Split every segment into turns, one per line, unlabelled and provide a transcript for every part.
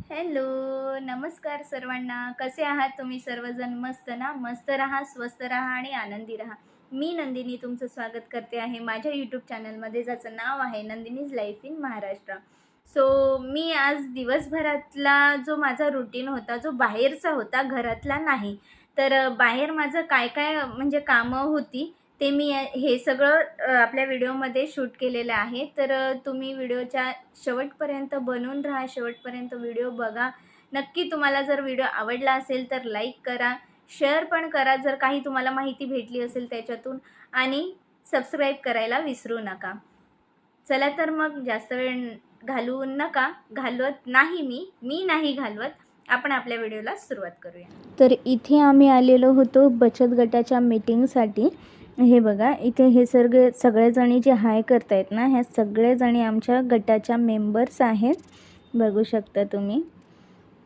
Hello, नमस्कार सर्वांना. कसे आहात तुम्ही सर्वजण? मस्त ना? मस्त राहा, स्वस्त राहा आणि आनंदी राहा. मी नंदिनी तुमचं स्वागत करते आहे माझ्या यूट्यूब चॅनलमध्ये, ज्याचं नाव आहे नंदिनीज लाईफ इन महाराष्ट्र. मी आज दिवसभरातला जो माझा रुटीन होता, जो बाहेरचा होता, घरातला नाही. बाहेर माझं काय काय म्हणजे कामं होती, ते मी हे सगळं आपल्या व्हिडिओमध्ये शूट केलेलं आहे. तुम्ही व्हिडिओच्या शेवटपर्यंत बनून राहा, शेवटपर्यंत व्हिडिओ बघा. नक्की तुम्हाला जर व्हिडिओ आवडला असेल तर लाईक करा, शेअर पण करा जर काही तुम्हाला माहिती भेटली असेल त्याच्यातून, आणि सबस्क्राईब करायला विसरू नका. चला तर मग जास्त वेळ घालवत नाही मी नाही घालवत. आपण आपल्या व्हिडिओला सुरुवात करूया. तर इथे आम्ही आलेलो होतो बचत गटाच्या मीटिंगसाठी. हे बघा, इथे हे सगळेजणी जे हाय करतायत ना, ह्या सगळेजणी आमच्या गटाच्या मेंबर्स आहेत, बघू शकता तुम्ही.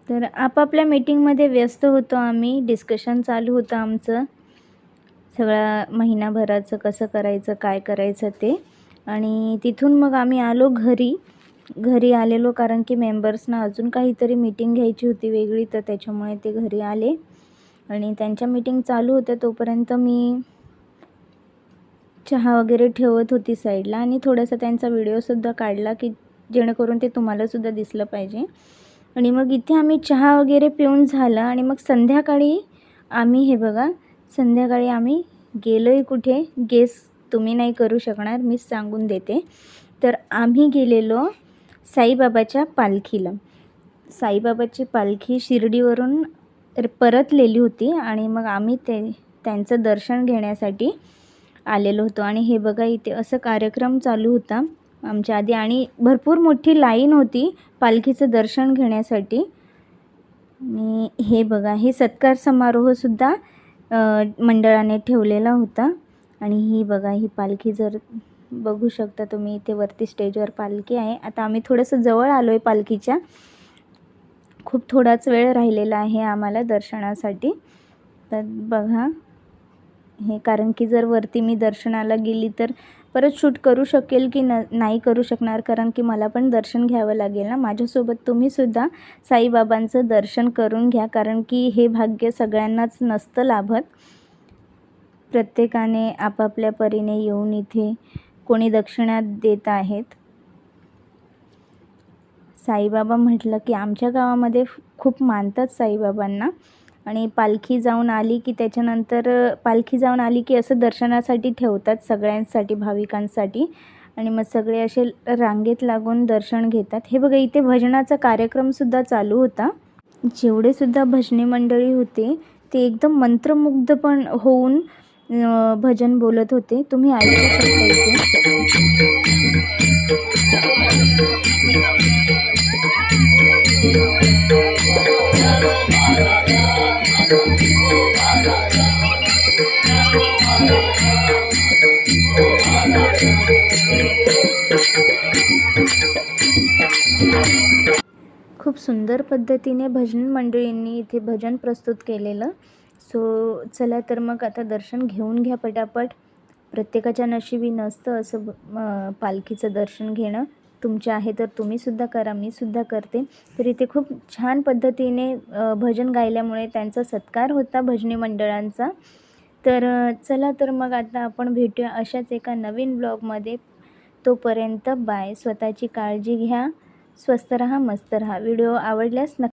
तर आपापल्या मीटिंगमध्ये व्यस्त होतो आम्ही. डिस्कशन चालू होतं आमचं, सगळ्या महिनाभराचं कसं करायचं, काय करायचं ते. आणि तिथून मग आम्ही आलो घरी आलेलो, कारण की मेंबर्सना अजून काहीतरी मीटिंग घ्यायची होती वेगळी, तर त्याच्यामुळे ते घरी आले. आणि त्यांच्या मीटिंग चालू होत्या तोपर्यंत मी चहा वगैरे ठेवत होती साईडला, आणि थोडासा त्यांचा व्हिडिओसुद्धा काढला, की जेणेकरून ते तुम्हालासुद्धा दिसलं पाहिजे. आणि मग इथे आम्ही चहा वगैरे पिऊन झालं, आणि मग संध्याकाळी आम्ही गेलो आहे कुठे, गेस तुम्ही नाही करू शकणार, मीच सांगून देते. तर आम्ही गेलेलो साईबाबाच्या पालखीला. साईबाबाची पालखी शिर्डीवरून परतलेली होती, आणि मग आम्ही त्यांचं दर्शन घेण्यासाठी आलेलो होतो. आणि हे बघा, इथे असं कार्यक्रम चालू होता आमच्या आधी, आणि भरपूर मोठी लाईन होती पालखीचं दर्शन घेण्यासाठी. आणि हे बघा, हे सत्कार समारोहसुद्धा मंडळाने ठेवलेला होता. आणि ही बघा, ही पालखी जर बघू शकता तुम्ही, इथे वरती स्टेजवर पालखी आहे. आता आम्ही थोडंसं जवळ आलो आहे पालखीच्या, खूप थोडाच वेळ राहिलेला आहे आम्हाला दर्शनासाठी. तर बघा हे, कारण की जर वरती मी दर्शनाला गेली तर परत शूट करू शकेल की नाही करू शकणार, कारण की मला पण दर्शन घ्यावं लागेल ना. माझ्यासोबत तुम्हीसुद्धा साईबाबांचं दर्शन करून घ्या, कारण की हे भाग्य सगळ्यांनाच नसतं लाभत. प्रत्येकाने आपापल्या परीने येऊन इथे कोणी दक्षिणा देत आहेत. साईबाबा म्हटलं की आमच्या गावामध्ये खूप मानतात साईबाबांना. आणि पालखी जाऊन आली की असं दर्शनासाठी ठेवतात सगळ्यांसाठी, भाविकांसाठी. आणि मग सगळे असे रांगेत लागून दर्शन घेतात. हे बघा, इथे भजनाचा कार्यक्रमसुद्धा चालू होता. जेवढेसुद्धा भजनी मंडळी होते ते एकदम मंत्रमुग्ध पण होऊन भजन बोलत होते. तुम्ही ऐकू शकता इथे. खूप सुंदर पद्धतीने भजन मंडळींनी इथे भजन प्रस्तुत केलेलं. चला तर मग आता दर्शन घेऊन घ्या पटापट. प्रत्येकाच्या नशिबी नसतं असं पालखीचं दर्शन घेणं. तुमचे आहे तर तुम्हीसुद्धा करा, मीसुद्धा करते. तर इथे खूप छान पद्धतीने भजन गायल्यामुळे त्यांचा सत्कार होता भजनी मंडळांचा. चला तर मग आता आपण भेटूया अशाच एका नवीन ब्लॉगमध्ये. तोपर्यंत बाय. स्वतःची काळजी घ्या, स्वस्त राहा, मस्त राहा. व्हिडिओ आवडल्यास